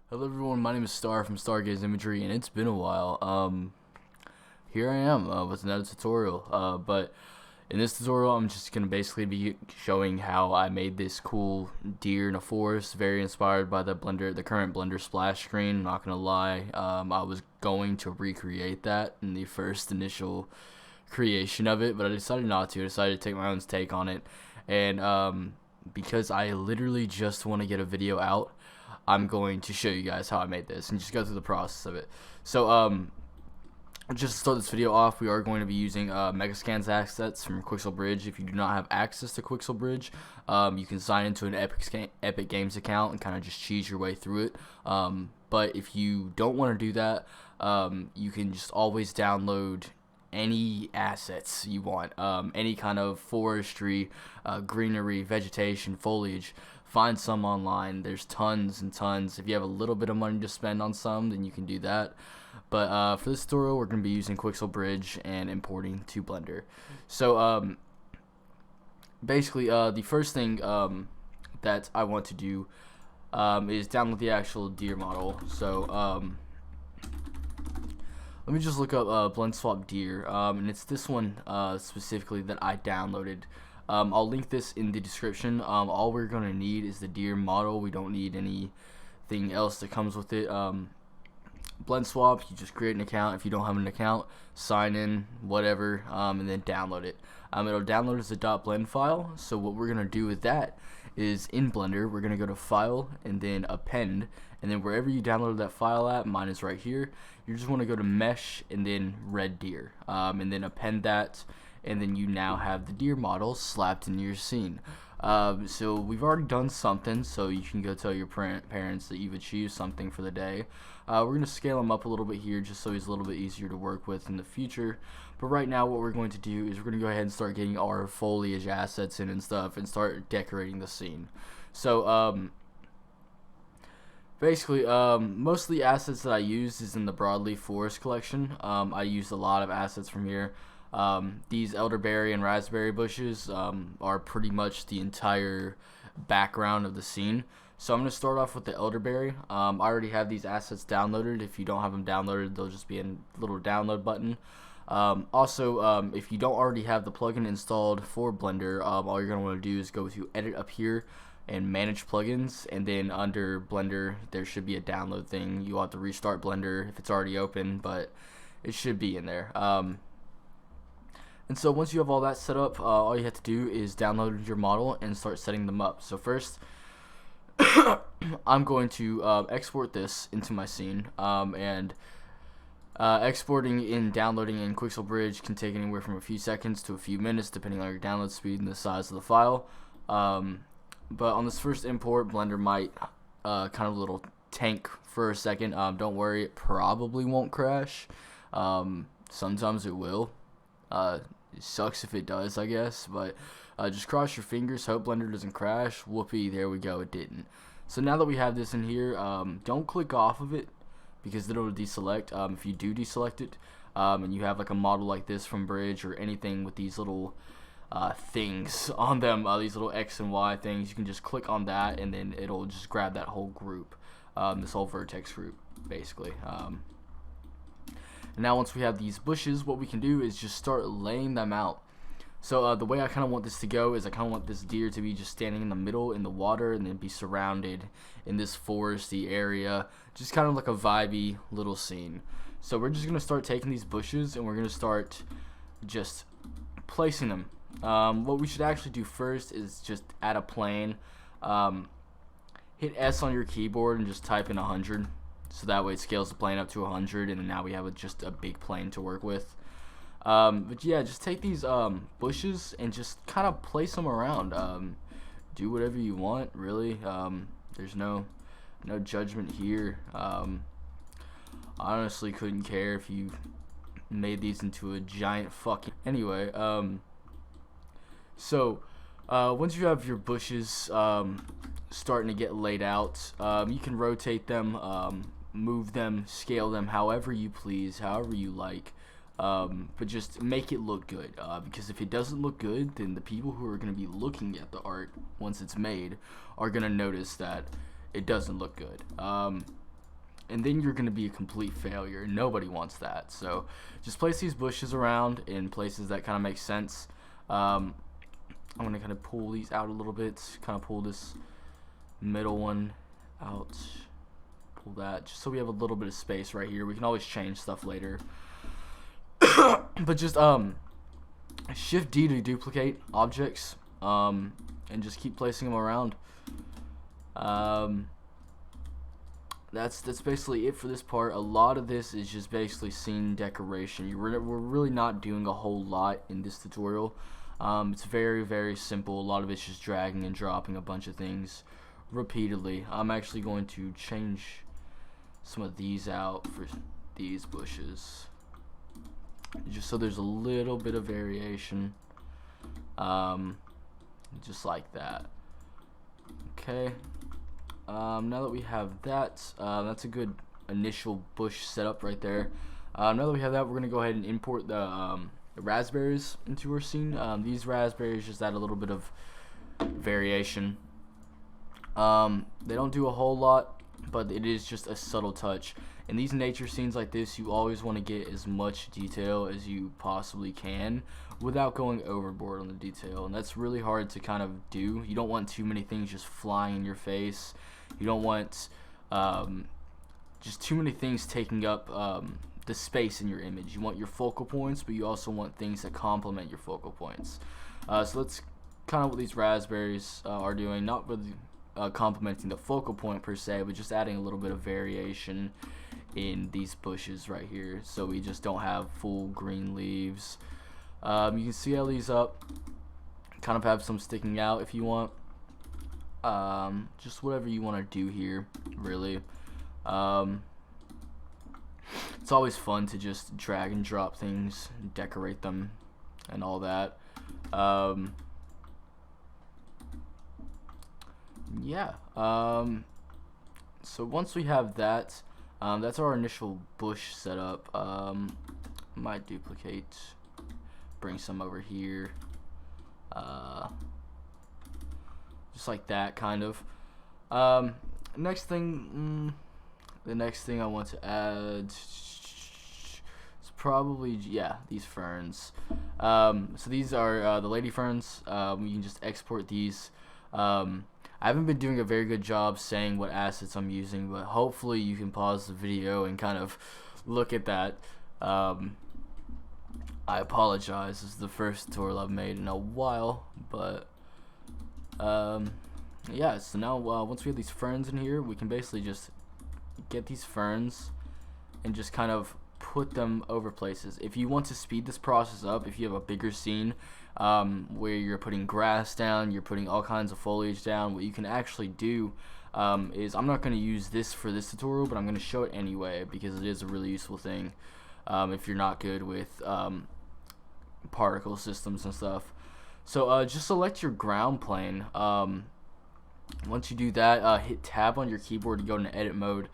Hello everyone, my name is Star from Stargaze Imagery, and it's been a while. Here I am with another tutorial. But in this tutorial, I'm just gonna basically be showing how I made this cool deer in a forest, very inspired by the current Blender splash screen. Not gonna lie, I was going to recreate that in the first initial creation of it, but I decided not to. I decided to take my own take on it, and because I literally just want to get a video out, I'm going to show you guys how I made this and just go through the process of it. So, just to start this video off, we are going to be using Megascans assets from Quixel Bridge. If you do not have access to Quixel Bridge, you can sign into an Epic Games account and kind of just cheese your way through it. But if you don't want to do that, you can just always download any assets you want, any kind of forestry, greenery, vegetation, foliage. Find some online. There's tons and tons. If you have a little bit of money to spend on some, then you can do that. But for this tutorial, we're going to be using Quixel Bridge and importing to Blender. So basically, the first thing that I want to do is download the actual deer model. So let me just look up blend swap deer, and it's this one specifically that I downloaded. I'll link this in the description. All we're gonna need is the deer model. We don't need anything else that comes with it. Blend swap, you just create an account. If you don't have an account, sign in, whatever, and then download it. It'll download as a .blend file. So what we're gonna do with that is in Blender, we're gonna go to File and then Append, and then wherever you downloaded that file at, mine is right here. You just want to go to Mesh and then Red Deer, and then append that, and then you now have the deer model slapped in your scene. So we've already done something, so you can go tell your parents that you've achieved something for the day. We're going to scale him up a little bit here just so he's a little bit easier to work with in the future. But right now what we're going to do is we're going to go ahead and start getting our foliage assets in and stuff and start decorating the scene. So basically, most of the assets that I use is in the broadleaf forest collection. I used a lot of assets from here. These elderberry and raspberry bushes are pretty much the entire background of the scene. So I'm going to start off with the elderberry. I already have these assets downloaded. If you don't have them downloaded, they'll just be in a little download button. Also, if you don't already have the plugin installed for Blender, all you're going to want to do is go to Edit up here and Manage Plugins, and then under Blender there should be a download thing. You'll have to restart Blender if it's already open, but it should be in there. And so once you have all that set up, all you have to do is download your model and start setting them up. So first, I'm going to export this into my scene, and exporting and downloading in Quixel Bridge can take anywhere from a few seconds to a few minutes depending on your download speed and the size of the file. But on this first import, Blender might kind of a little tank for a second. Don't worry, it probably won't crash. Sometimes it will. It sucks if it does, I guess, but just cross your fingers, hope Blender doesn't crash. Whoopee, there we go, it didn't. So now that we have this in here, don't click off of it because it'll deselect. If you do deselect it, and you have like a model like this from Bridge or anything with these little things on them, these little X and Y things, you can just click on that and then it'll just grab that whole group, this whole vertex group basically. And now once we have these bushes, what we can do is just start laying them out. So the way I kind of want this to go is I kind of want this deer to be just standing in the middle in the water and then be surrounded in this foresty area, just kind of like a vibey little scene. So we're just going to start taking these bushes and we're going to start just placing them. What we should actually do first is just add a plane. Hit S on your keyboard and just type in 100. So that way it scales the plane up to 100, and then now we have just a big plane to work with. But yeah, just take these bushes and just kind of place them around. Do whatever you want, really. There's no judgment here. I honestly couldn't care if you made these into a giant fucking... Anyway, so once you have your bushes starting to get laid out, you can rotate them, move them, scale them however you please, however you like, but just make it look good, because if it doesn't look good, then the people who are going to be looking at the art once it's made are going to notice that it doesn't look good. and then you're going to be a complete failure. Nobody wants that. So just place these bushes around in places that kind of make sense. I'm going to kind of pull these out a little bit, kind of pull this middle one out, pull that, just so we have a little bit of space right here. We can always change stuff later. But just Shift D to duplicate objects, and just keep placing them around. That's basically it for this part. A lot of this is just basically scene decoration. We're really not doing a whole lot in this tutorial. It's very, very simple. A lot of it's just dragging and dropping a bunch of things repeatedly. I'm actually going to change some of these out for these bushes, just so there's a little bit of variation, just like that. Okay. Now that we have that, that's a good initial bush setup right there. Now that we have that, we're gonna go ahead and import the raspberries into our scene. These raspberries just add a little bit of variation. They don't do a whole lot, but it is just a subtle touch. In these nature scenes like this, you always want to get as much detail as you possibly can without going overboard on the detail, and that's really hard to kind of do. You don't want too many things just flying in your face. You don't want just too many things taking up the space in your image. You want your focal points, but you also want things that complement your focal points. So that's kind of what these raspberries are doing, not really complementing the focal point per se, but just adding a little bit of variation in these bushes right here, so we just don't have full green leaves. You can scale these up, kind of have some sticking out if you want. Just whatever you want to do here, really. It's always fun to just drag and drop things, decorate them, and all that. Yeah. So once we have that, that's our initial bush setup. Might duplicate, bring some over here, just like that, kind of. Next thing, the next thing I want to add is probably, yeah, these ferns. So these are the lady ferns. You can just export these. I haven't been doing a very good job saying what assets I'm using, but hopefully you can pause the video and kind of look at that. I apologize, this is the first tutorial I've made in a while, but yeah, so now once we have these ferns in here, we can basically just get these ferns and just kind of put them over places. If you want to speed this process up, if you have a bigger scene where you're putting grass down, you're putting all kinds of foliage down, what you can actually do is, I'm not going to use this for this tutorial, but I'm going to show it anyway because it is a really useful thing if you're not good with particle systems and stuff. So just select your ground plane. Once you do that, hit tab on your keyboard to go into edit mode.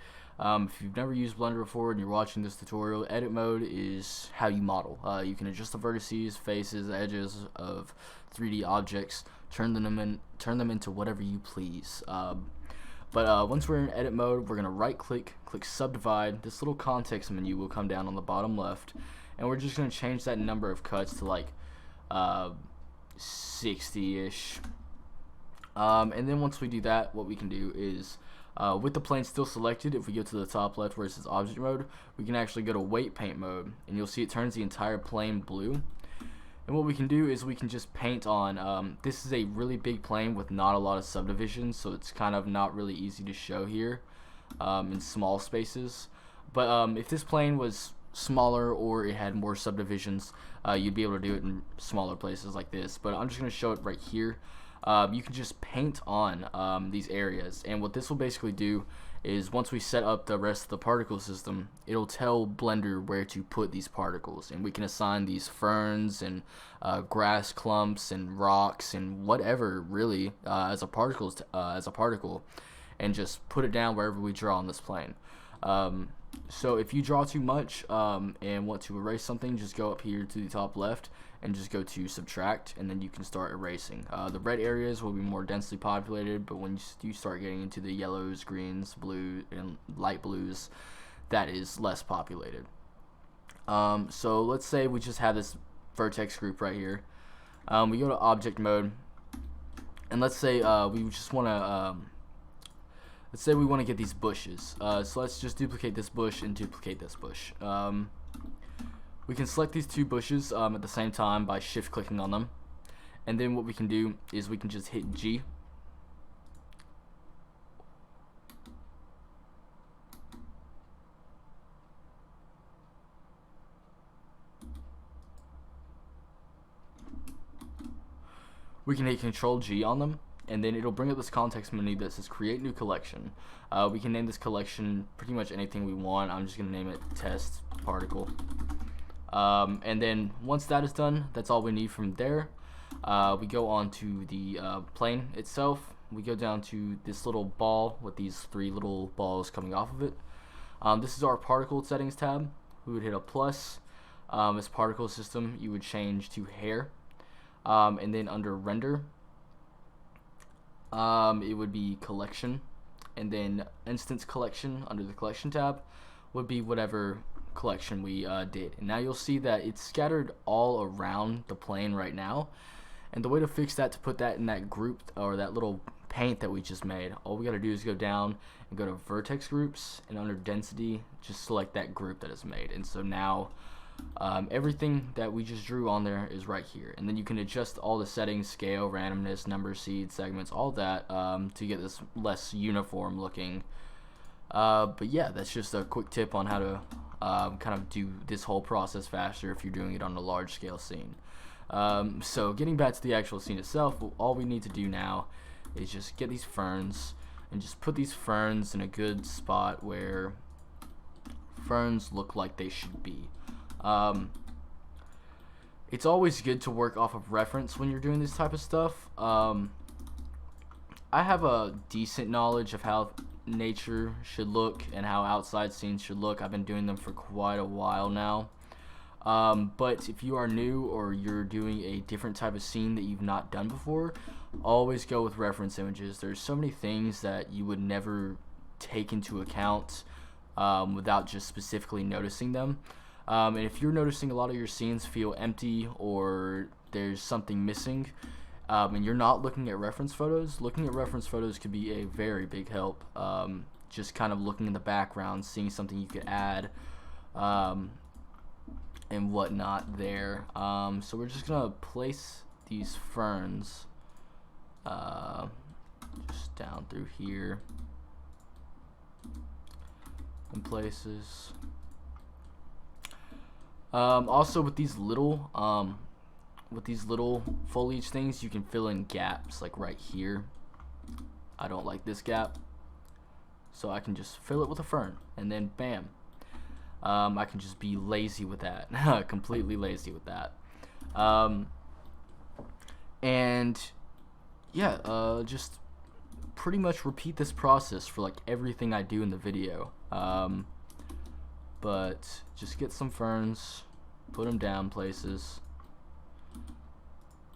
If you've never used Blender before and you're watching this tutorial, edit mode is how you model. You can adjust the vertices, faces, edges of 3D objects, turn them into whatever you please. But once we're in edit mode, we're gonna right click subdivide. This little context menu will come down on the bottom left, and we're just gonna change that number of cuts to like 60-ish. And then once we do that, what we can do is, with the plane still selected, if we go to the top left where it says object mode, we can actually go to weight paint mode, and you'll see it turns the entire plane blue. And what we can do is we can just paint on, this is a really big plane with not a lot of subdivisions, so it's kind of not really easy to show here in small spaces. But if this plane was smaller or it had more subdivisions, you'd be able to do it in smaller places like this. But I'm just going to show it right here. You can just paint on these areas, and what this will basically do is, once we set up the rest of the particle system, it'll tell Blender where to put these particles, and we can assign these ferns and grass clumps and rocks and whatever really as a particle, and just put it down wherever we draw on this plane. So if you draw too much and want to erase something, just go up here to the top left and just go to subtract, and then you can start erasing. The red areas will be more densely populated, but when you start getting into the yellows, greens, blue, and light blues, that is less populated. So let's say we just have this vertex group right here. We go to object mode, and let's say we just want to let's say we want to get these bushes. So let's just duplicate this bush and duplicate this bush. We can select these two bushes at the same time by shift clicking on them, and then what we can do is we can just hit G. We can hit Control G on them, and then it'll bring up this context menu that says create new collection. We can name this collection pretty much anything we want. I'm just going to name it test particle. And then once that is done, that's all we need from there. We go on to the plane itself. We go down to this little ball with these 3 little balls coming off of it. This is our particle settings tab. We would hit a plus. As particle system, you would change to hair. And then under render, it would be collection, and then instance collection under the collection tab would be whatever collection we did. And now you'll see that it's scattered all around the plane right now, and the way to fix that, to put that in that group or that little paint that we just made, all we got to do is go down and go to vertex groups, and under density just select that group that is made. And so now everything that we just drew on there is right here, and then you can adjust all the settings, scale, randomness, number, seed, segments, all that to get this less uniform looking. But yeah, that's just a quick tip on how to kind of do this whole process faster if you're doing it on a large scale scene. So getting back to the actual scene itself, all we need to do now is just get these ferns and just put these ferns in a good spot where ferns look like they should be. It's always good to work off of reference when you're doing this type of stuff. I have a decent knowledge of how nature should look and how outside scenes should look. I've been doing them for quite a while now. But if you are new or you're doing a different type of scene that you've not done before, always go with reference images. There's so many things that you would never take into account without just specifically noticing them. And if you're noticing a lot of your scenes feel empty or there's something missing, and you're not looking at reference photos, looking at reference photos could be a very big help. Just kind of looking in the background, seeing something you could add, and whatnot there. So we're just gonna place these ferns just down through here in places. Also with these little foliage things, you can fill in gaps, like right here. I don't like this gap, so I can just fill it with a fern, and then bam. I can just be lazy with that, completely lazy with that. And yeah, just pretty much repeat this process for like everything I do in the video. But just get some ferns, put them down places,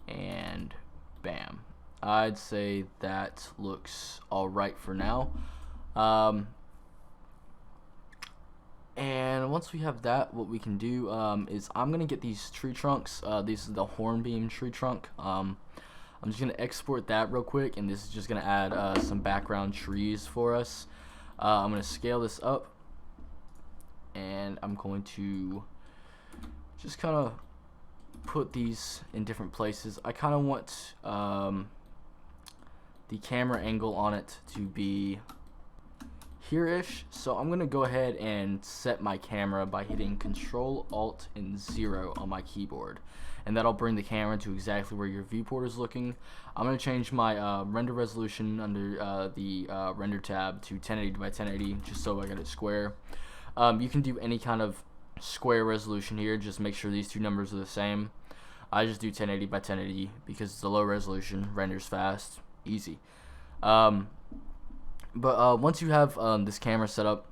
and bam. I'd say that looks alright for now. And once we have that, what we can do is I'm going to get these tree trunks. This is the hornbeam tree trunk. I'm just going to export that real quick, and this is just going to add some background trees for us. I'm going to scale this up, and I'm going to just kind of put these in different places. I kind of want the camera angle on it to be here-ish, so I'm gonna go ahead and set my camera by hitting Control Alt and 0 on my keyboard, and that'll bring the camera to exactly where your viewport is looking. I'm gonna change my render resolution under the render tab to 1080 by 1080, just so I get it square. You can do any kind of square resolution here, just make sure these two numbers are the same. I just do 1080 by 1080 because it's a low resolution, renders fast, easy. But once you have this camera set up,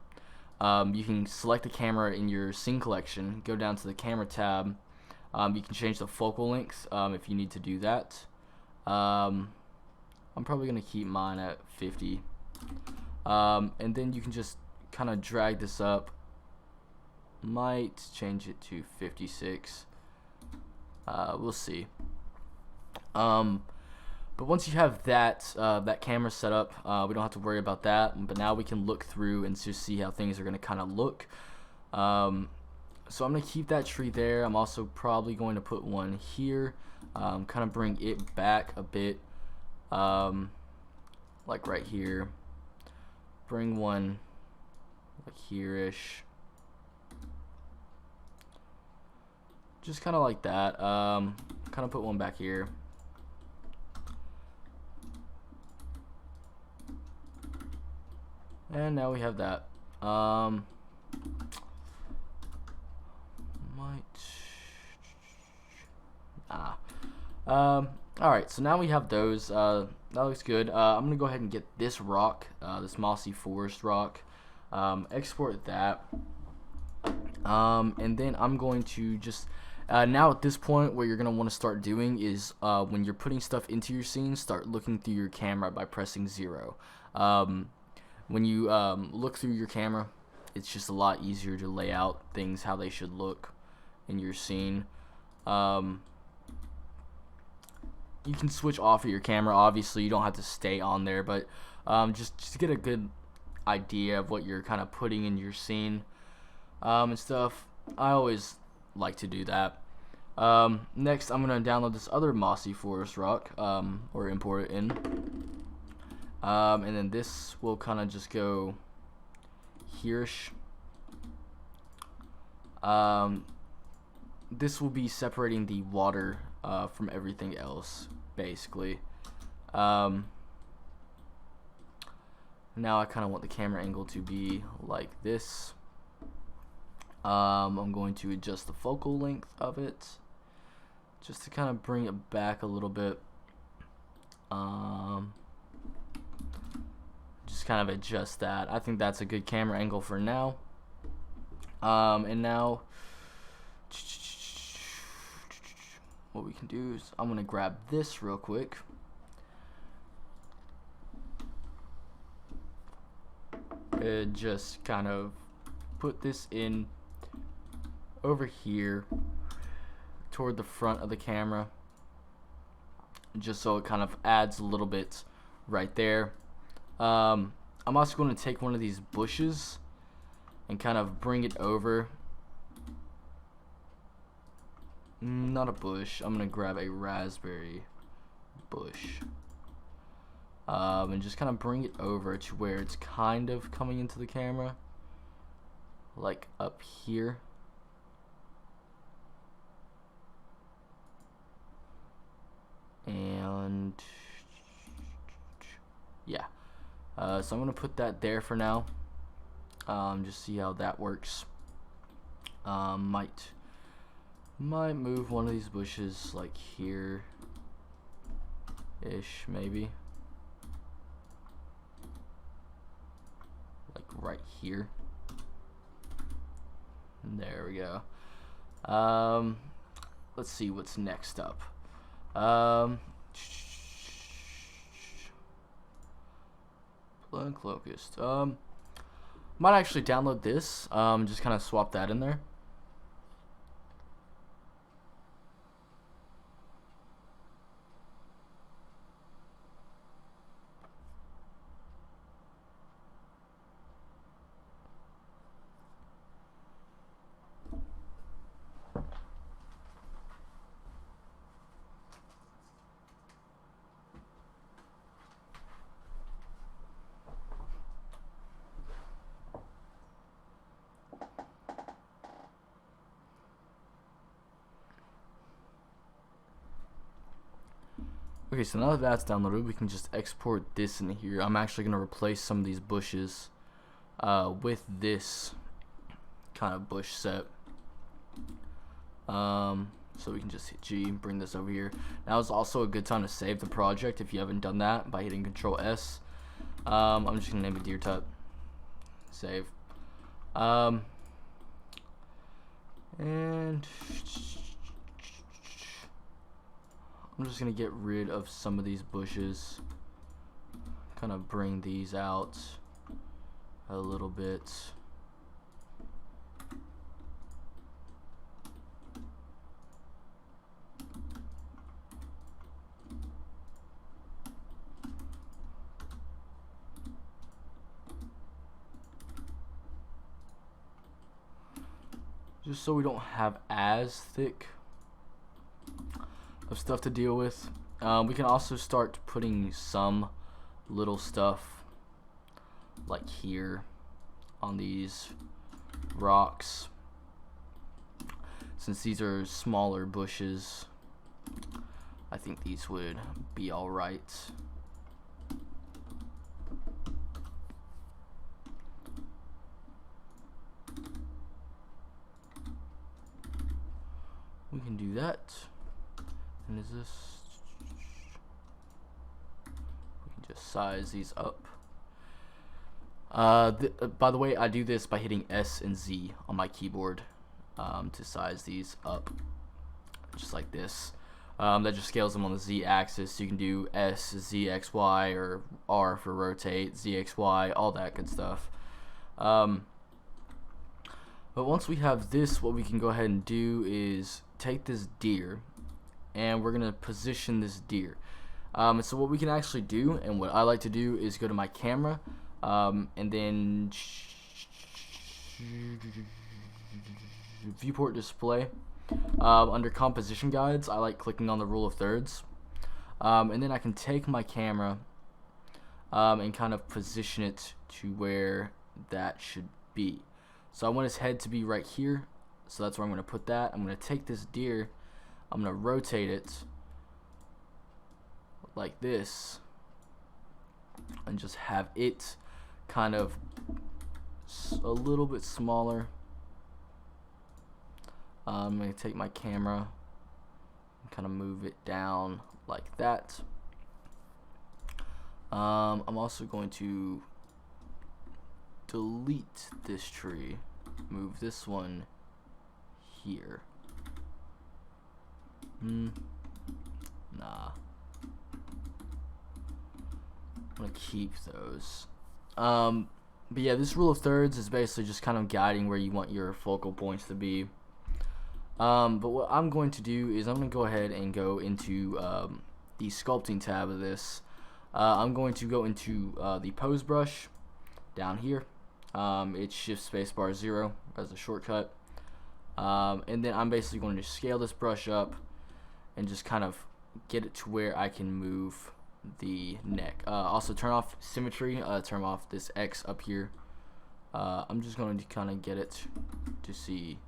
you can select the camera in your scene collection, go down to the camera tab, You can change the focal length if you need to do that. I'm probably going to keep mine at 50. And then you can just kind of drag this up. Might change it to 56. We'll see. But once you have that that camera set up, we don't have to worry about that. But now we can look through and just see how things are going to kind of look. So I'm going to keep that tree there. I'm also probably going to put one here, kind of bring it back a bit, like right here. Bring one like here-ish. Just kind of like that. Kind of put one back here. And now we have that. Alright, so now we have those. That looks good. I'm going to go ahead and get this rock, this mossy forest rock. Export that. And then I'm going to just... now at this point, what you're going to want to start doing is when you're putting stuff into your scene, start looking through your camera by pressing 0. When you look through your camera, it's just a lot easier to lay out things how they should look in your scene. You can switch off of your camera. Obviously, you don't have to stay on there, but just to get a good idea of what you're kind of putting in your scene and stuff. I always like to do that. Next, I'm going to download this other mossy forest rock, or import it in. And then this will kind of just go here-ish. This will be separating the water from everything else, basically. Now I kind of want the camera angle to be like this. I'm going to adjust the focal length of it just to kind of bring it back a little bit. Just kind of adjust that. I think that's a good camera angle for now. And now what we can do is I'm going to grab this real quick. And just kind of put this in over here toward the front of the camera, just so it kind of adds a little bit right there. I'm also going to take one of these bushes and kind of bring it over. Not a bush. I'm going to grab a raspberry bush. And just kind of bring it over to where it's kind of coming into the camera. Like up here. And yeah. So I'm going to put that there for now. Just see how that works. Might move one of these bushes like here ish, maybe. Like right here. There we go. Let's see what's next up. Blank locust. Might actually download this. Just kind of swap that in there. Okay, so now that that's downloaded, we can just export this in here. I'm actually going to replace some of these bushes with this kind of bush set. So we can just hit G and bring this over here. Now is also a good time to save the project if you haven't done that by hitting Control S. I'm just going to name it Deer Tut. Save. And I'm just gonna get rid of some of these bushes, kind of bring these out a little bit. Just so we don't have as thick of stuff to deal with. We can also start putting some little stuff like here on these rocks. Since these are smaller bushes, I think these would be alright. We can do that. And is this? We can just size these up. By the way, I do this by hitting S and Z on my keyboard to size these up, just like this. That just scales them on the Z axis. So you can do S, Z, X, Y, or R for rotate, Z, X, Y, all that good stuff. But once we have this, what we can go ahead and do is take this deer, and we're gonna position this deer. So what we can actually do, and what I like to do, is go to my camera, and then viewport display. Under composition guides, I like clicking on the rule of thirds, and then I can take my camera and kind of position it to where that should be. So I want his head to be right here, so that's where I'm going to put that. I'm going to take this deer, I'm going to rotate it like this, and just have it kind of a little bit smaller. I'm going to take my camera and kind of move it down like that. I'm also going to delete this tree, move this one here. Nah. I'm gonna keep those. But yeah, this rule of thirds is basically just kind of guiding where you want your focal points to be. But what I'm going to do is I'm going to go ahead and go into the sculpting tab of this. I'm going to go into the pose brush down here. It's shift spacebar 0 as a shortcut. And then I'm basically going to scale this brush up and just kind of get it to where I can move the neck. Also turn off symmetry, turn off this X up here. I'm just going to kind of get it to see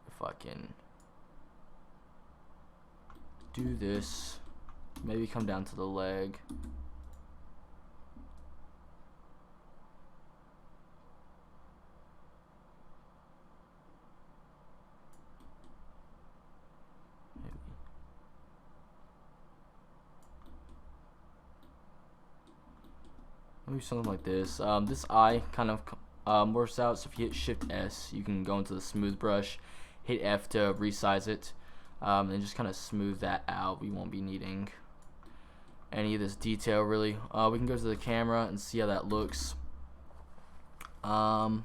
if I can do this. Maybe come down to the leg. Maybe something like this. This eye kind of works out, so if you hit Shift S, you can go into the smooth brush, hit F to resize it, and just kind of smooth that out. We won't be needing any of this detail really. We can go to the camera and see how that looks. Yeah,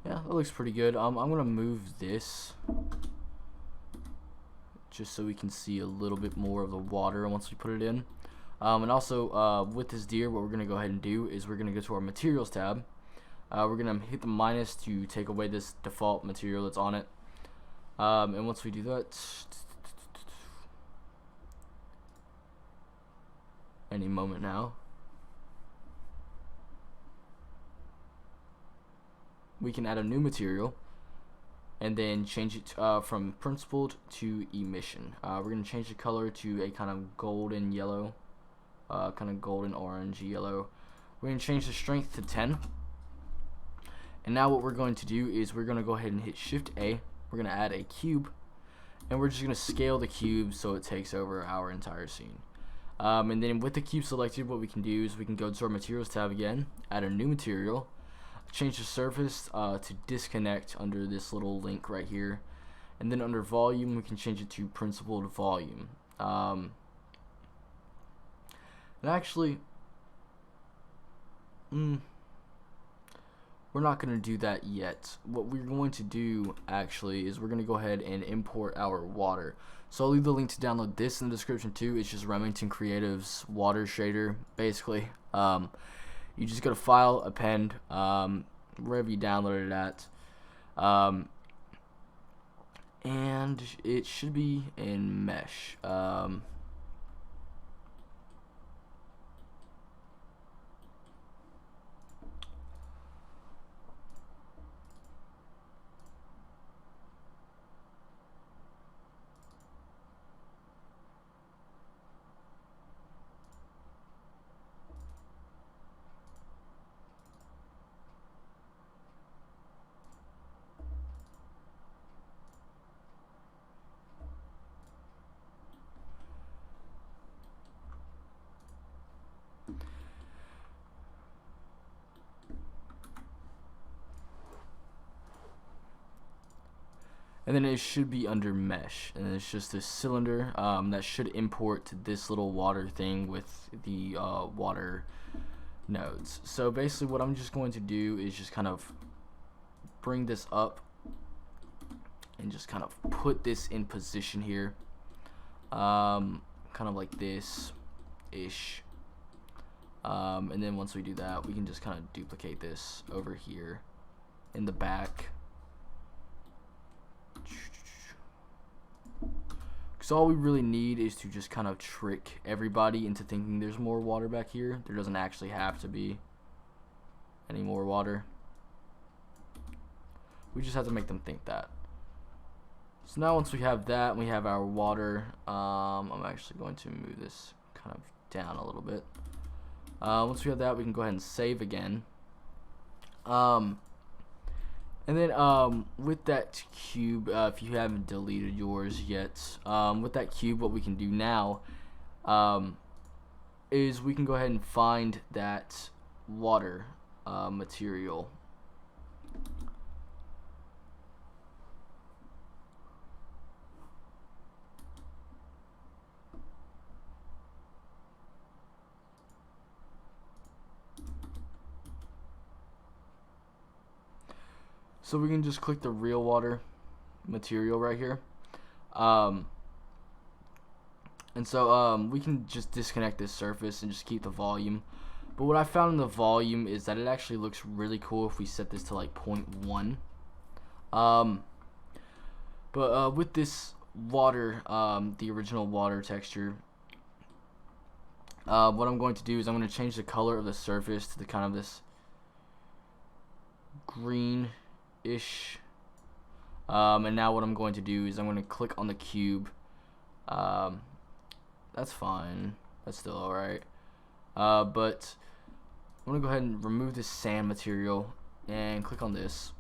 that looks pretty good. I'm gonna move this just so we can see a little bit more of the water once we put it in. And also with this deer, what we're going to go ahead and do is we're going to go to our materials tab. We're going to hit the minus to take away this default material that's on it. And once we do that, any moment now, we can add a new material and then change it from principled to emission. We're going to change the color to a kind of golden yellow, kind of golden orange yellow. We're going to change the strength to 10. And now what we're going to do is we're going to go ahead and hit Shift A. We're going to add a cube, and we're just going to scale the cube so it takes over our entire scene. And then with the cube selected, what we can do is we can go to our materials tab again, add a new material, change the surface to disconnect under this little link right here, and then under volume we can change it to principled volume. And actually, we're not going to do that yet. What we're going to do actually is we're going to go ahead and import our water. So I'll leave the link to download this in the description too. It's just Remington Creative's water shader basically. You just go to File, Append, wherever you downloaded it at, and it should be in Mesh. And then it should be under Mesh, and it's just this cylinder that should import to this little water thing with the water nodes. So basically what I'm just going to do is just kind of bring this up and just kind of put this in position here, kind of like this ish, and then once we do that we can just kind of duplicate this over here in the back. Because all we really need is to just kind of trick everybody into thinking there's more water back here. There doesn't actually have to be any more water. We just have to make them think that. So now once we have that and we have our water, I'm actually going to move this kind of down a little bit. Once we have that, we can go ahead and save again. And then with that cube, if you haven't deleted yours yet, with that cube what we can do now is we can go ahead and find that water material. So we can just click the real water material right here, and so we can just disconnect this surface and just keep the volume. But what I found in the volume is that it actually looks really cool if we set this to like 0.1. But with this water, the original water texture, what I'm going to do is I'm going to change the color of the surface to the kind of this green ish, and now what I'm going to do is I'm going to click on the cube. That's fine, that's still alright, but I'm going to go ahead and remove this sand material and click on this,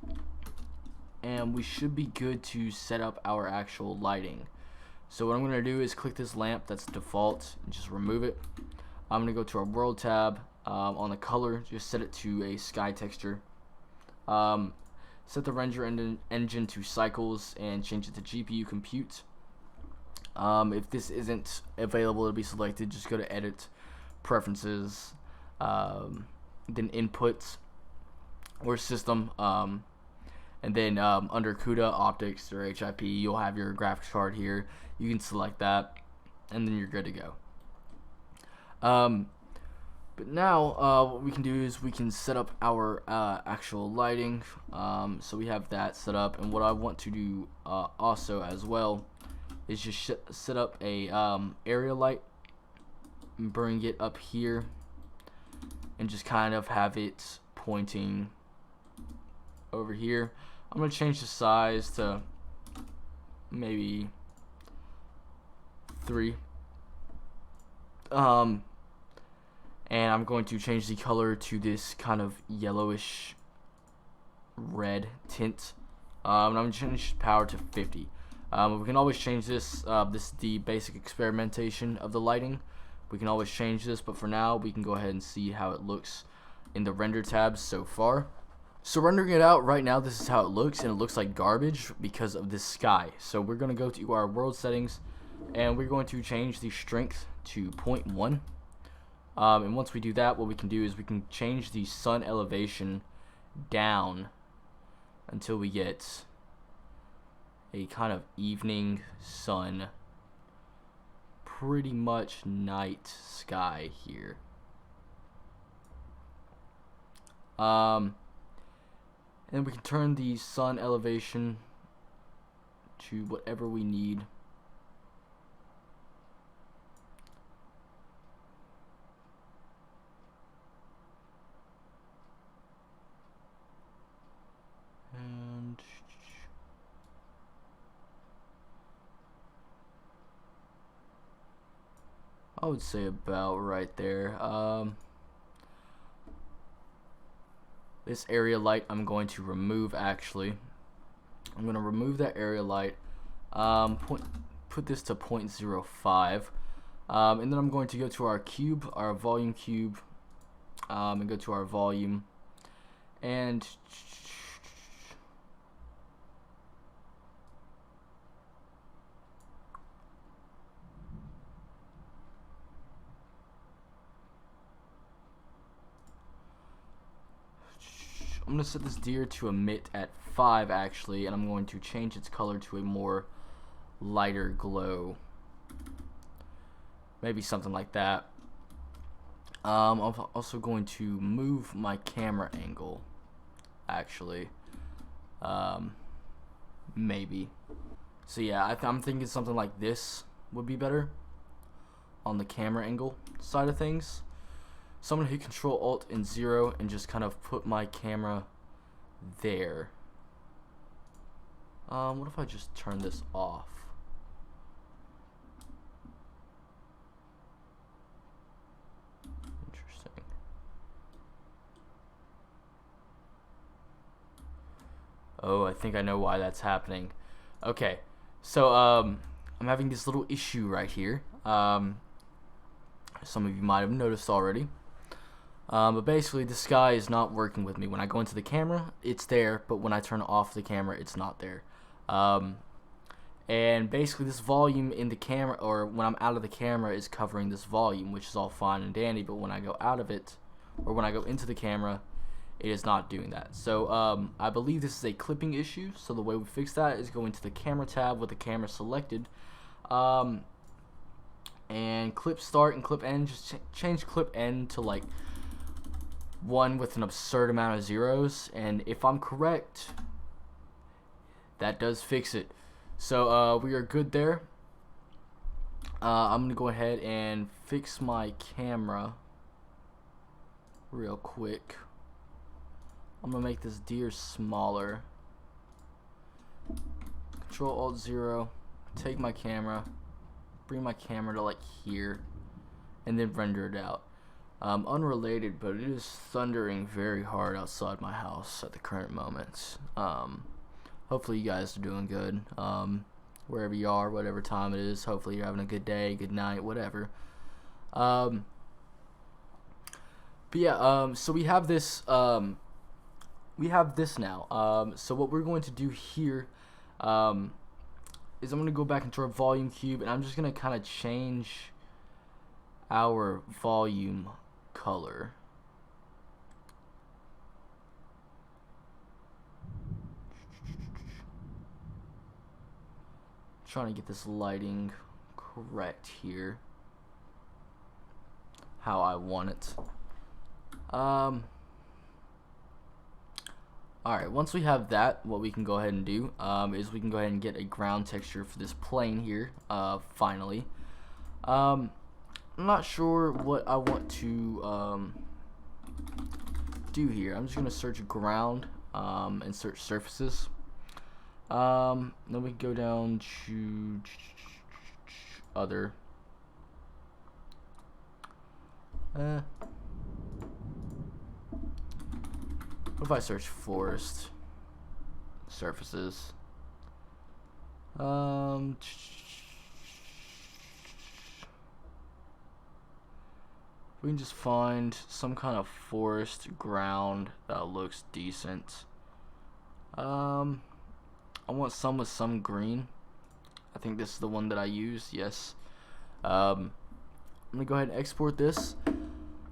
and we should be good to set up our actual lighting. So what I'm going to do is click this lamp that's default and just remove it. I'm going to go to our world tab, on the color just set it to a sky texture. Set the render engine to cycles and change it to GPU compute. If this isn't available to be selected, just go to edit, preferences, then inputs or system, and then under CUDA, optics, or HIP, you'll have your graphics card here. You can select that and then you're good to go. But now what we can do is we can set up our actual lighting. So we have that set up, and what I want to do also as well is just set up a area light and bring it up here and just kind of have it pointing over here. I'm going to change the size to maybe 3. And I'm going to change the color to this kind of yellowish red tint, and I'm going to change power to 50. We can always change this. This is the basic experimentation of the lighting. We can always change this, but for now we can go ahead and see how it looks in the render tabs so far. So rendering it out right now, this is how it looks, and it looks like garbage because of this sky. So we're going to go to our world settings, and we're going to change the strength to 0.1. And once we do that, what we can do is we can change the sun elevation down until we get a kind of evening sun, pretty much night sky here. And we can turn the sun elevation to whatever we need. And I would say about right there. This area light I'm going to remove. Actually, I'm going to remove that area light. Put this to 0.05. And then I'm going to go to our cube, our volume cube, and go to our volume, and I'm going to set this deer to emit at 5 actually, and I'm going to change its color to a more lighter glow. Maybe something like that. I'm also going to move my camera angle actually. Maybe. So yeah, I'm thinking something like this would be better on the camera angle side of things. So I'm going to hit Control Alt and 0 and just kind of put my camera there. What if I just turn this off? Interesting. Oh, I think I know why that's happening. Okay, so I'm having this little issue right here. Some of you might have noticed already. But basically, the sky is not working with me. When I go into the camera, it's there, but when I turn off the camera, it's not there. And basically, this volume in the camera, or when I'm out of the camera, is covering this volume, which is all fine and dandy. But when I go out of it, or when I go into the camera, it is not doing that. So I believe this is a clipping issue. So the way we fix that is go into the camera tab with the camera selected. And clip start and clip end. Just change clip end to like 1 with an absurd amount of zeros, and if I'm correct, that does fix it. So we are good there. I'm gonna go ahead and fix my camera real quick. I'm gonna make this deer smaller. Control Alt 0, take my camera, bring my camera to like here, and then render it out. Unrelated, but it is thundering very hard outside my house at the current moment. Hopefully you guys are doing good, wherever you are, whatever time it is. Hopefully you're having a good day, good night, whatever. But yeah, so we have this now. So what we're going to do here is I'm going to go back into our volume cube, and I'm just going to kind of change our volume color. Trying to get this lighting correct here, how I want it. Alright, once we have that, what we can go ahead and do is we can go ahead and get a ground texture for this plane here, finally. I'm not sure what I want to do here. I'm just going to search ground and search surfaces. Then we can go down to other. What if I search forest surfaces? We can just find some kind of forest ground that looks decent. I want some with some green. I think this is the one that I use. Yes. I'm gonna go ahead and export this,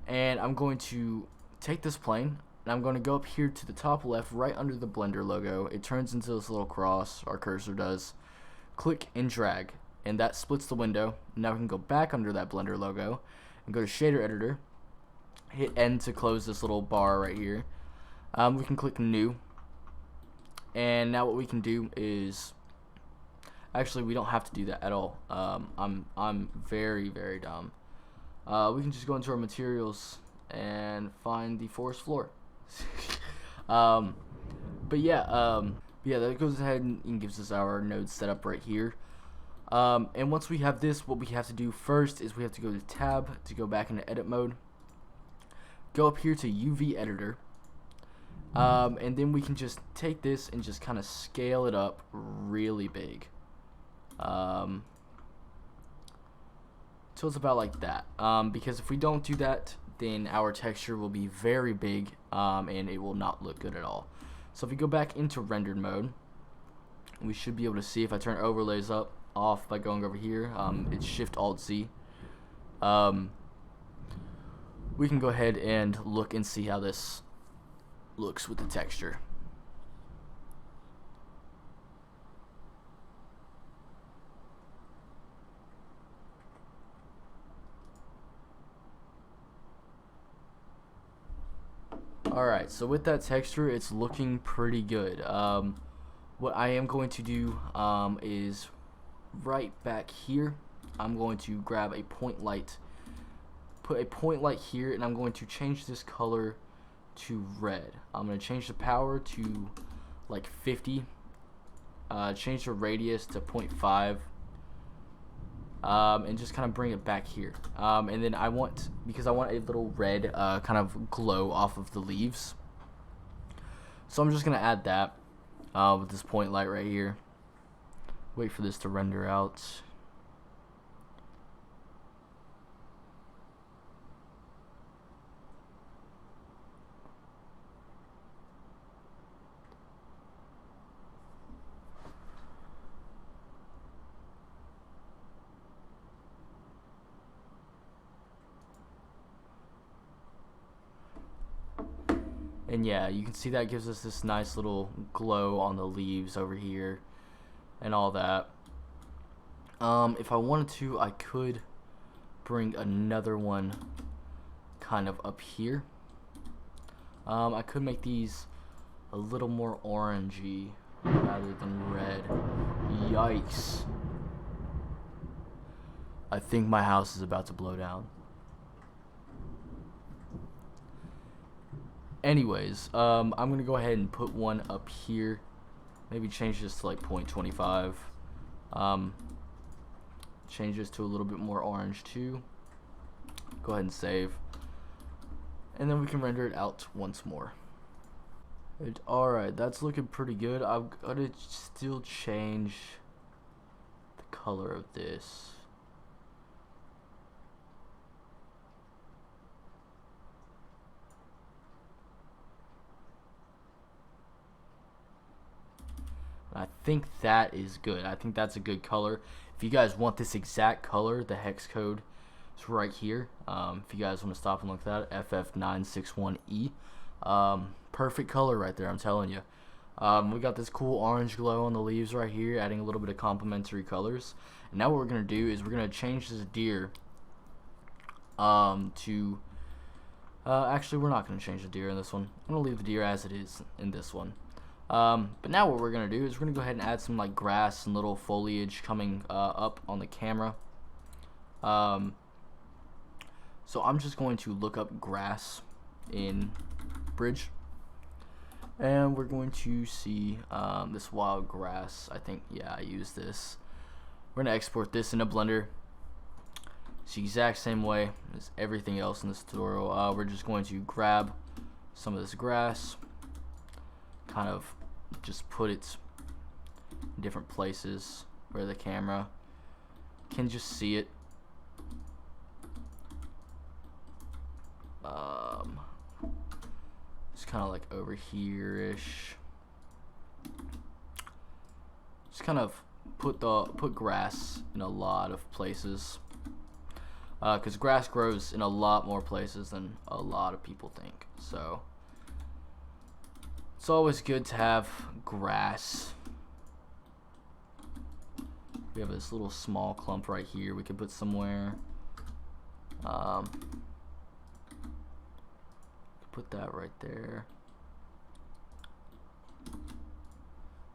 and I'm going to take this plane, and I'm going to go up here to the top left, right under the Blender logo. It turns into this little cross. Our cursor does. Click and drag, and that splits the window. Now we can go back under that Blender logo and go to shader editor, hit N to close this little bar right here. We can click new, and now what we can do is, actually we don't have to do that at all. I'm very dumb. We can just go into our materials and find the forest floor. But yeah, that goes ahead and gives us our node set up right here. And once we have this, what we have to do first is we have to go to tab to go back into edit mode. Go up here to UV editor. And then we can just take this and just kind of scale it up really big. So it's about like that. Because if we don't do that, then our texture will be very big, and it will not look good at all. So if we go back into rendered mode, we should be able to see if I turn overlays off by going over here. It's Shift Alt Z. We can go ahead and look and see how this looks with the texture. Alright, so with that texture, it's looking pretty good. What I am going to do is right back here, I'm going to grab a point light, put a point light here, and I'm going to change this color to red. I'm going to change the power to like 50, change the radius to 0.5, and just kind of bring it back here. And then because I want a little red kind of glow off of the leaves, so I'm just going to add that with this point light right here. Wait for this to render out. And yeah, you can see that gives us this nice little glow on the leaves over here and all that. If I wanted to, I could bring another one kind of up here. I could make these a little more orangey rather than red. Yikes. I think my house is about to blow down. Anyways, I'm gonna go ahead and put one up here. Maybe change this to like 0.25. Change this to a little bit more orange too. Go ahead and save. And then we can render it out once more. Alright, that's looking pretty good. I've got to still change the color of this. I think that is good. I think that's a good color. If you guys want this exact color, the hex code is right here. If you guys want to stop and look at that, FF961E. Perfect color right there, I'm telling you. We got this cool orange glow on the leaves right here, adding a little bit of complementary colors. And now what we're going to do is we're going to change this deer to... actually, we're not going to change the deer in this one. I'm going to leave the deer as it is in this one. But now what we're going to do is we're going to go ahead and add some like grass and little foliage coming up on the camera. So I'm just going to look up grass in Bridge. And we're going to see this wild grass. I think, yeah, I use this. We're going to export this into Blender. It's the exact same way as everything else in this tutorial. We're just going to grab some of this grass, kind of just put it in different places where the camera can just see it. kind of like over here-ish. Just kind of put grass in a lot of places, because grass grows in a lot more places than a lot of people think. So it's always good to have grass. We have this little small clump right here we could put somewhere. Put that right there.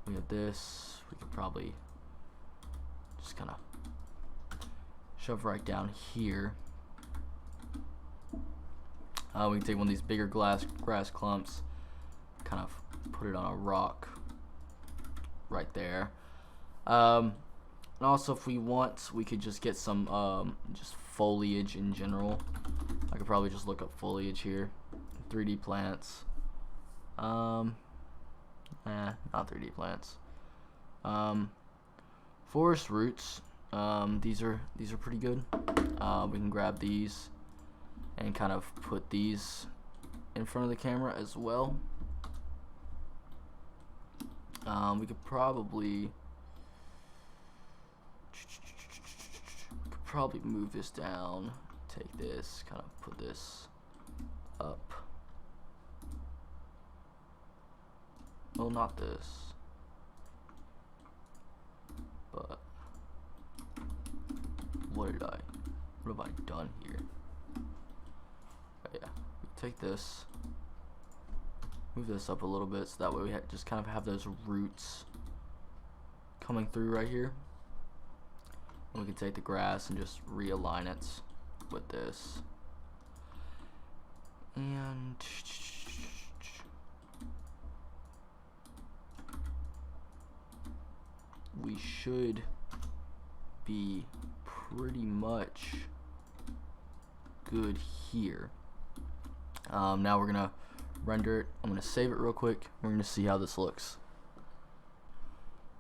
We have this. We could probably just kind of shove right down here. We can take one of these bigger grass clumps, kind of put it on a rock right there. And also, if we want, we could just get some just foliage in general. I could probably just look up foliage here. 3D plants. Not 3D plants. Forest roots. These are pretty good. We can grab these and kind of put these in front of the camera as well. We could probably move this down, take this, kind of put this up. Well, not this, but what have I done here? Yeah, take this, move this up a little bit, so that way we just kind of have those roots coming through right here. And we can take the grass and just realign it with this. And we should be pretty much good here. Now we're gonna render it. I'm gonna save it real quick. We're gonna see how this looks.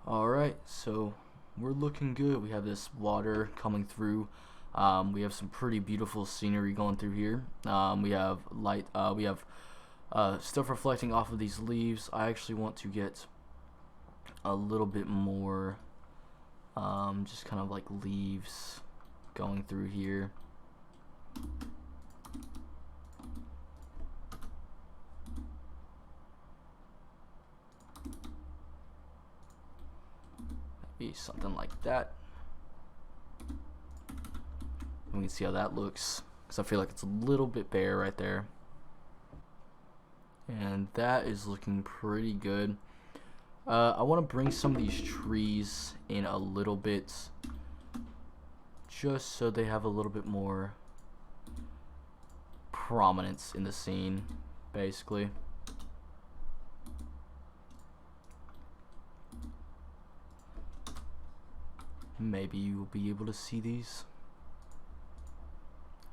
Alright, so we're looking good. We have this water coming through. We have some pretty beautiful scenery going through here. We have light. We have stuff reflecting off of these leaves. I actually want to get a little bit more, just kind of like leaves going through here. Maybe something like that. We can see how that looks, because I feel like it's a little bit bare right there. And that is looking pretty good. I want to bring some of these trees in a little bit, just so they have a little bit more prominence in the scene, basically. Maybe you'll be able to see these.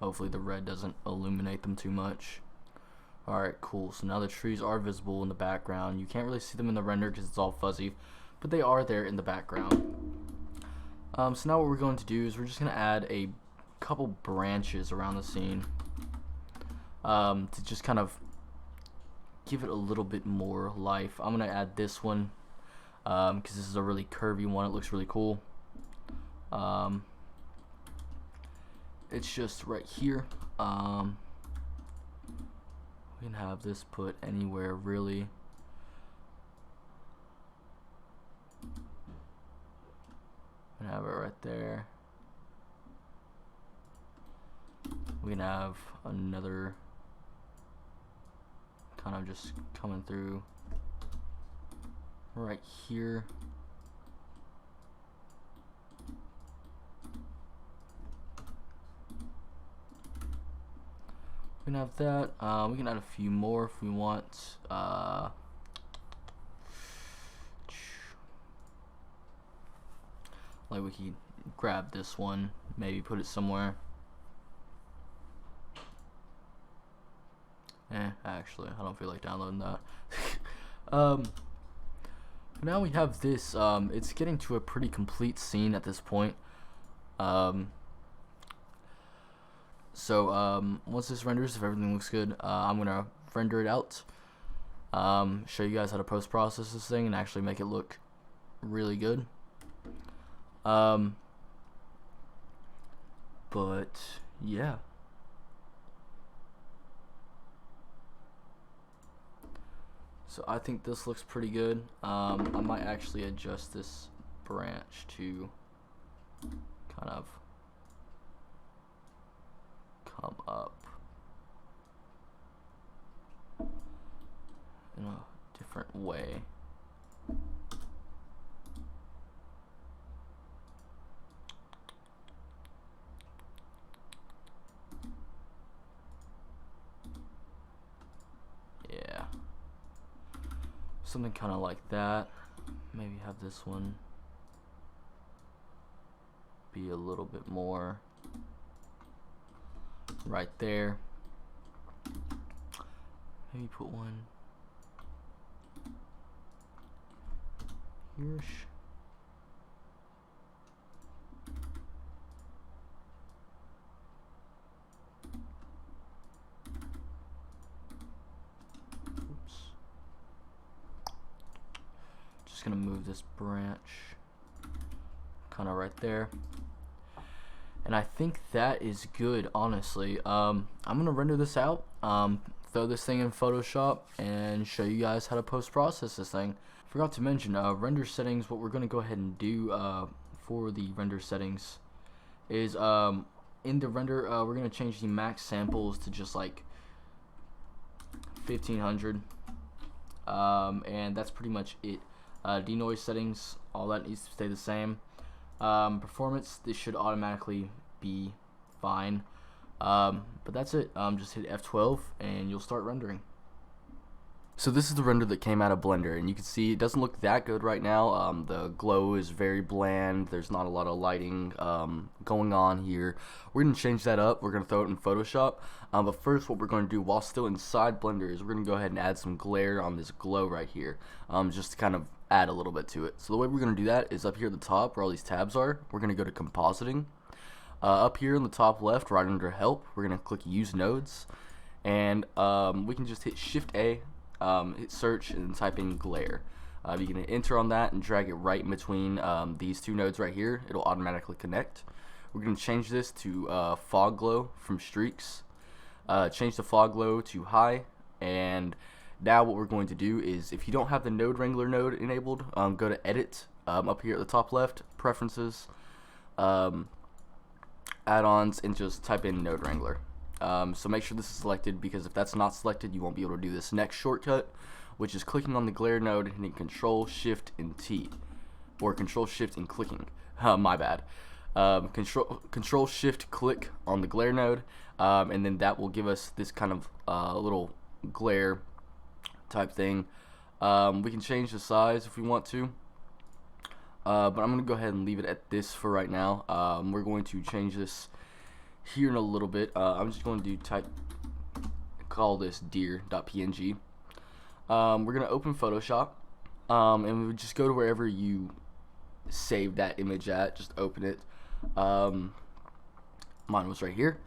Hopefully the red doesn't illuminate them too much. Alright, cool. So now the trees are visible in the background. You can't really see them in the render because it's all fuzzy, but they are there in the background. So now what we're going to do is we're just going to add a couple branches around the scene, to just kind of give it a little bit more life. I'm going to add this one, because this is a really curvy one. It looks really cool. It's just right here. We can have this put anywhere, really. We can have it right there. We can have another kind of just coming through right here. We can have that. We can add a few more if we want. Like we can grab this one, maybe put it somewhere. Actually, I don't feel like downloading that. Now we have this. It's getting to a pretty complete scene at this point. So once this renders, if everything looks good, I'm gonna render it out, show you guys how to post-process this thing and actually make it look really good. But yeah. So I think this looks pretty good. I might actually adjust this branch to kind of come up in a different way. Yeah. Something kind of like that. Maybe have this one be a little bit more right there. Maybe put one here. Oops. Just gonna move this branch kind of right there. And I think that is good, honestly. I'm gonna render this out, throw this thing in Photoshop, and show you guys how to post-process this thing. Forgot to mention, render settings. What we're gonna go ahead and do for the render settings is in the render, we're gonna change the max samples to just like 1500, and that's pretty much it. Denoise settings, all that needs to stay the same. Performance, this should automatically be fine, but that's it. Just hit F12 and you'll start rendering. So this is the render that came out of Blender, and you can see it doesn't look that good right now. The glow is very bland. There's not a lot of lighting going on here. We're going to change that up. We're going to throw it in Photoshop. But first, what we're going to do while still inside Blender is we're going to go ahead and add some glare on this glow right here, just to kind of add a little bit to it. So the way we're going to do that is up here at the top where all these tabs are, we're going to go to compositing. Up here in the top left, right under help, we're going to click use nodes, and we can just hit Shift A, hit search, and type in glare. You can hit enter on that and drag it right in between these two nodes right here. It'll automatically connect. We're going to change this to fog glow from streaks. Change the fog glow to high, and now what we're going to do is, if you don't have the node Wrangler node enabled, go to edit, up here at the top left, preferences, add-ons, and just type in node Wrangler. So make sure this is selected, because if that's not selected, you won't be able to do this next shortcut, which is clicking on the glare node and hitting Control Shift and T, or Control Shift and clicking. My bad. Control Shift click on the glare node, and then that will give us this kind of little glare type thing. We can change the size if we want to, but I'm gonna go ahead and leave it at this for right now. We're going to change this here in a little bit. I'm just going to call this deer.png. We're gonna open Photoshop, and we just go to wherever you save that image at. Just open it. Mine was right here.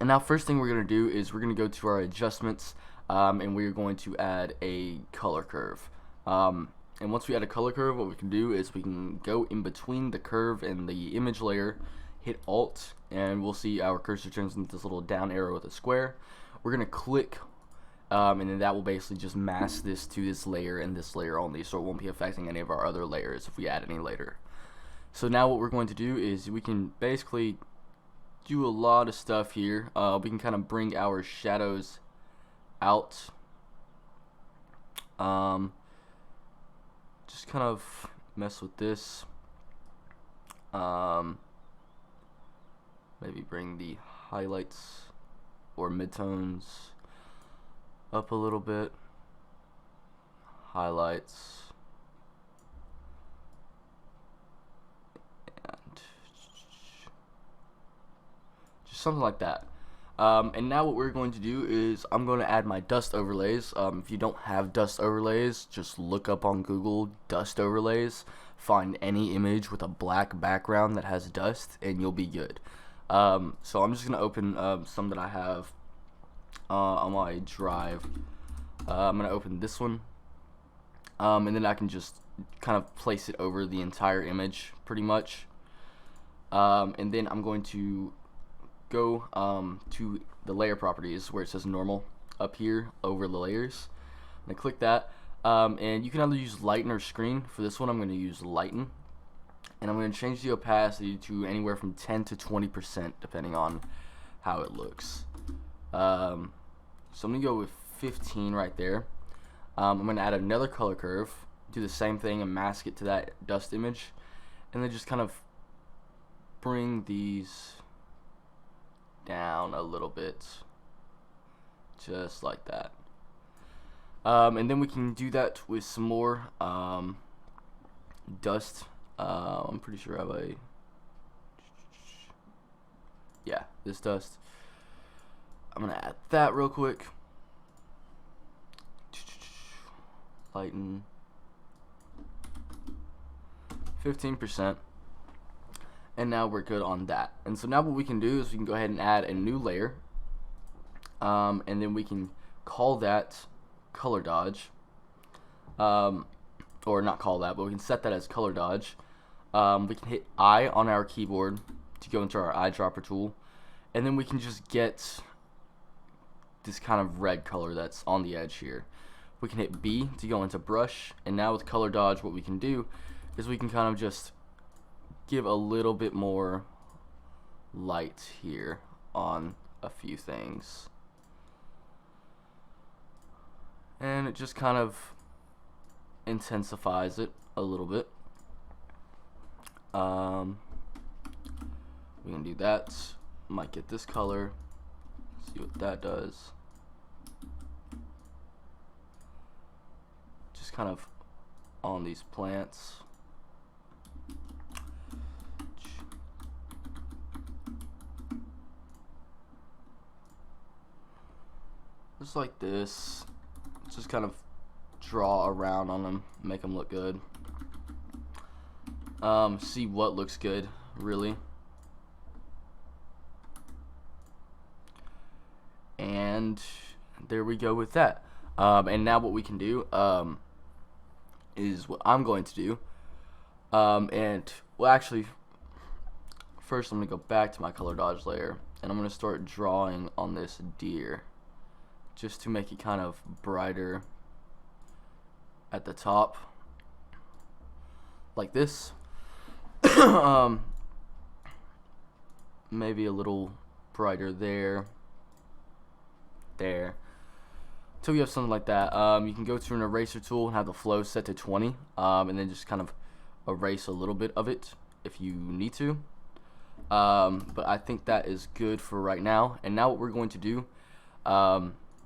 And now first thing we're going to do is we're going to go to our adjustments, and we're going to add a color curve. And once we add a color curve, what we can do is we can go in between the curve and the image layer, hit Alt, and we'll see our cursor turns into this little down arrow with a square. We're going to click, and then that will basically just mask this to this layer and this layer only, so it won't be affecting any of our other layers if we add any later. So now what we're going to do is we can basically do a lot of stuff here. We can kind of bring our shadows out. Just kind of mess with this. Maybe bring the highlights or midtones up a little bit. Highlights. Something like that. And now what we're going to do is I'm going to add my dust overlays. If you don't have dust overlays, just look up on Google dust overlays, find any image with a black background that has dust, and you'll be good. So I'm just going to open some that I have on my drive. I'm gonna open this one, and then I can just kind of place it over the entire image pretty much. And then I'm going to go to the layer properties where it says normal up here over the layers. I'm gonna click that, and you can either use lighten or screen. For this one I'm going to use lighten, and I'm going to change the opacity to anywhere from 10 to 20% depending on how it looks. So I'm going to go with 15 right there. I'm going to add another color curve, do the same thing and mask it to that dust image, and then just kind of bring these down a little bit, just like that. And then we can do that with some more dust. I'm pretty sure I have a, yeah, this dust. I'm gonna add that real quick. Lighten 15%, and now we're good on that. And so now what we can do is we can go ahead and add a new layer, and then we can call that color dodge, or not call that, but we can set that as color dodge. We can hit I on our keyboard to go into our eyedropper tool, and then we can just get this kind of red color that's on the edge here. We can hit B to go into brush, and now with color dodge what we can do is we can kind of just give a little bit more light here on a few things, and it just kind of intensifies it a little bit. We can do that. Might get this color, see what that does. Just kind of on these plants. Just like this. Just kind of draw around on them, make them look good. See what looks good, really. And there we go with that. And now what we can do is what I'm going to do. And well, actually, first I'm gonna go back to my color dodge layer, and I'm gonna start drawing on this deer, just to make it kind of brighter at the top, like this. Maybe a little brighter there, until you have something like that. You can go to an eraser tool and have the flow set to 20, and then just kind of erase a little bit of it if you need to. But I think that is good for right now. And now what we're going to do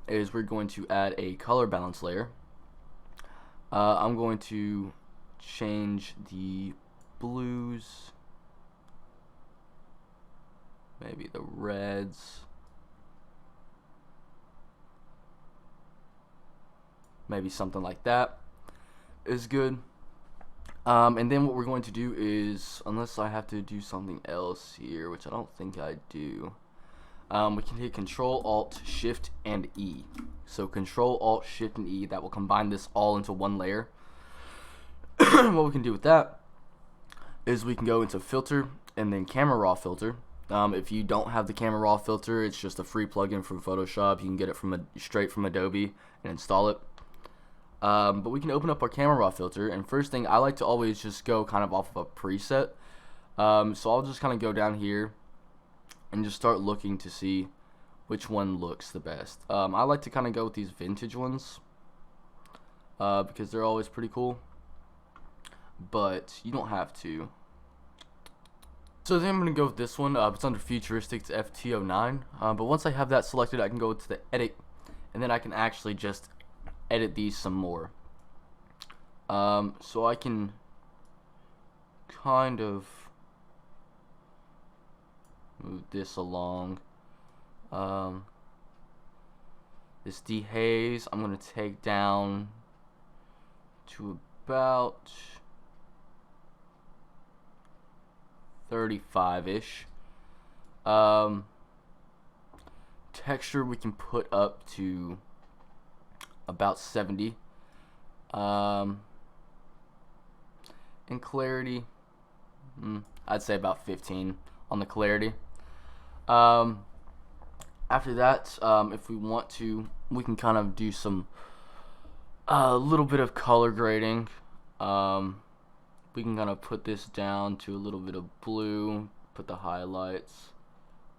is we're going to add a color balance layer. I'm going to change the blues, maybe the reds, maybe something like that is good. And then what we're going to do is, unless I have to do something else here, which I don't think I do, we can hit Control Alt Shift and E. So Control Alt Shift and E, that will combine this all into one layer. What we can do with that is we can go into Filter and then Camera Raw Filter. If you don't have the Camera Raw filter, it's just a free plugin from Photoshop. You can get it from straight from Adobe and install it. But we can open up our Camera Raw filter, and first thing, I like to always just go kind of off of a preset. So I'll just kind of go down here and just start looking to see which one looks the best. I like to kind of go with these vintage ones because they're always pretty cool, but you don't have to. So then I'm going to go with this one. It's under futuristic, it's FT09. But once I have that selected, I can go to the edit, and then I can actually just edit these some more. So I can kind of move this along. This dehaze I'm going to take down to about 35-ish. texture we can put up to about 70. And clarity, I'd say about 15 on the clarity. After that, if we want to, we can kind of do some a little bit of color grading. We can kind of put this down to a little bit of blue, put the highlights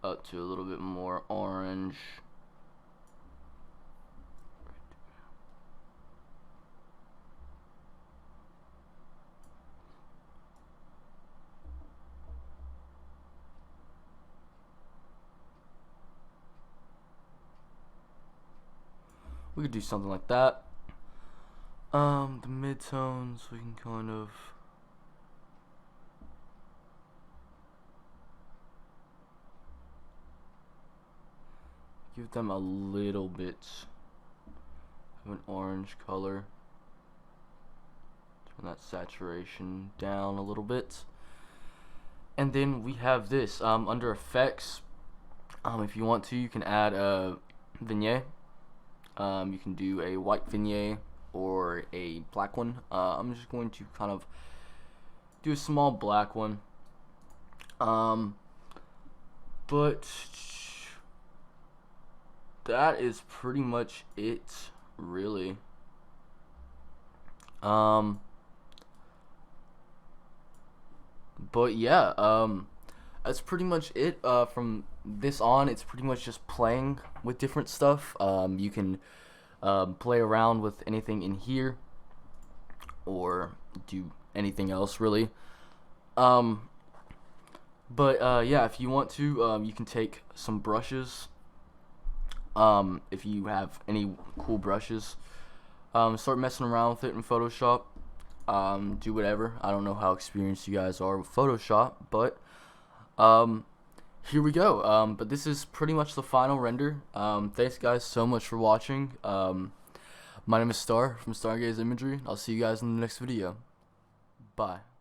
up to a little bit more orange. We could do something like that. The midtones, we can kind of give them a little bit of an orange color. Turn that saturation down a little bit. And then we have this under effects. If you want to, you can add a vignette. You can do a white vignette or a black one. I'm just going to kind of do a small black one. But that is pretty much it, really. But yeah, that's pretty much it. From this on, it's pretty much just playing with different stuff. You can play around with anything in here, or do anything else, really. But yeah, if you want to, you can take some brushes. If you have any cool brushes, start messing around with it in Photoshop. Do whatever. I don't know how experienced you guys are with Photoshop, but here we go. But this is pretty much the final render. Thanks guys so much for watching. My name is Star from Stargaze Imagery. I'll see you guys in the next video. Bye.